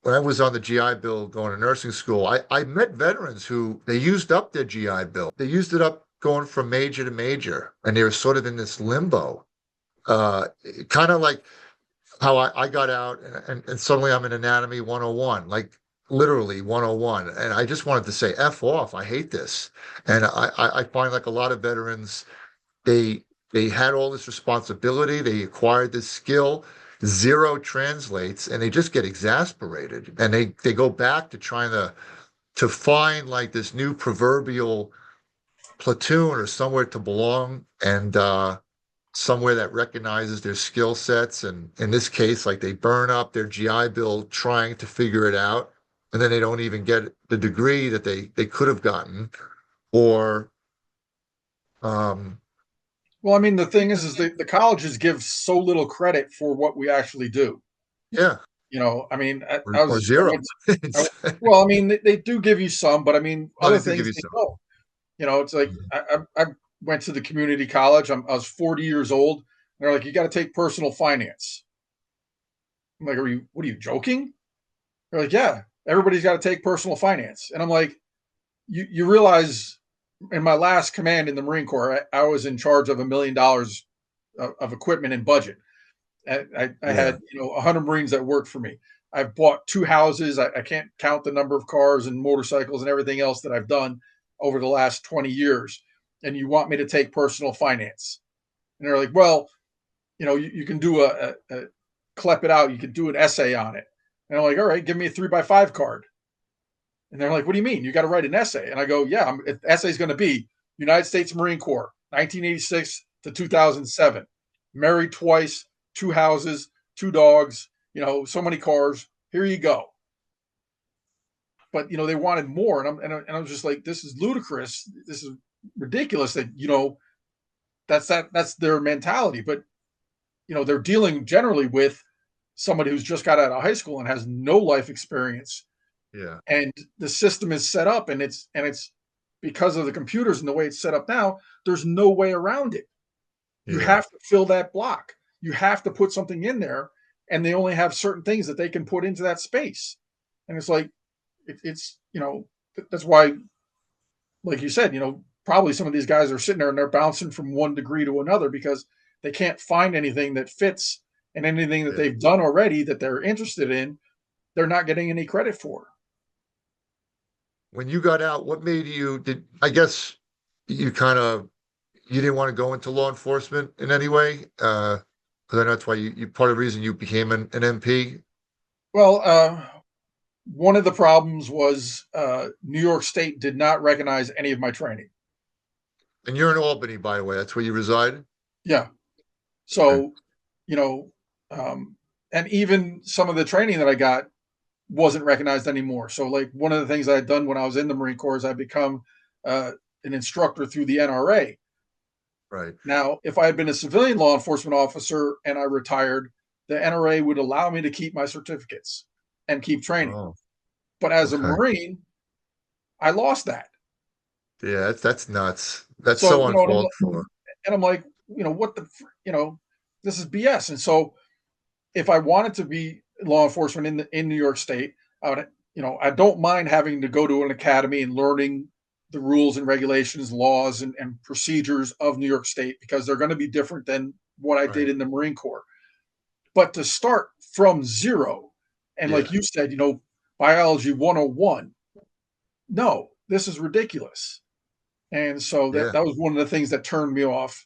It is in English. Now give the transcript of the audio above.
when I was on the GI Bill going to nursing school, I met veterans who they used up their GI Bill. They used it up going from major to major, and they were sort of in this limbo. Uh, Kind of like how I got out and suddenly I'm in anatomy 101, like literally 101. And I just wanted to say, F off. I hate this. And I find like a lot of veterans, they they had all this responsibility, they acquired this skill, zero translates, and they just get exasperated. And they go back to trying to find like this new proverbial platoon or somewhere to belong. And somewhere that recognizes their skill sets. And in this case, like they burn up their GI Bill trying to figure it out. And then they don't even get the degree that they could have gotten. Or, um, Well, I mean, the thing is the colleges give so little credit for what we actually do. yeah, I mean, or zero. I, well, I mean, they do give you some, but I mean, No, other they do give things you they some. don't. It's like I went to the community college. I was 40 years old. And they're like, you got to take personal finance. I'm like, what are you joking? They're like, yeah, everybody's got to take personal finance. And I'm like, you realize in my last command in the Marine Corps, I was in charge of $1 million of equipment and budget. I Yeah, had 100 Marines that worked for me. I've bought two houses. I can't count the number of cars and motorcycles and everything else that I've done over the last 20 years. And you want me to take personal finance? And they're like, well, you can do a clep it out. You can do an essay on it. And I'm like, all right, give me a 3x5 card. And they're like, what do you mean? You got to write an essay. And I go, yeah, the essay is going to be United States Marine Corps, 1986 to 2007. Married twice, two houses, two dogs, so many cars. Here you go. But, they wanted more. And I'm just like, this is ludicrous. This is ridiculous that, that's their mentality. But, they're dealing generally with somebody who's just got out of high school and has no life experience, yeah, and the system is set up, and it's because of the computers and the way it's set up now, there's no way around it. You yeah. have to fill that block. You have to put something in there, and they only have certain things that they can put into that space. And it's like it's that's why, like you said, probably some of these guys are sitting there and they're bouncing from one degree to another because they can't find anything that fits, and anything that Yeah. they've done already that they're interested in, they're not getting any credit for. When you got out, what made you did I guess you kind of you didn't want to go into law enforcement in any way? Because I know that's why you part of the reason you became an MP. Well, one of the problems was New York State did not recognize any of my training. And you're in Albany, by the way. That's where you reside? Yeah. Okay. So, you know, and even some of the training that I got wasn't recognized anymore. So, like, one of the things I had done when I was in the Marine Corps is I become an instructor through the NRA. Right. Now, if I had been a civilian law enforcement officer and I retired, the NRA would allow me to keep my certificates and keep training. Oh, But as a okay. Marine, I lost that. Yeah, that's nuts. That's So, so uncalled for. and I'm like, what the, this is BS. And so, if I wanted to be law enforcement in New York State, I would, I don't mind having to go to an academy and learning the rules and regulations, laws and procedures of New York State, because they're going to be different than what I did Right. in the Marine Corps. But to start from zero, and like Yeah. you said, biology 101, no, this is ridiculous. And so that Yeah. that was one of the things that turned me off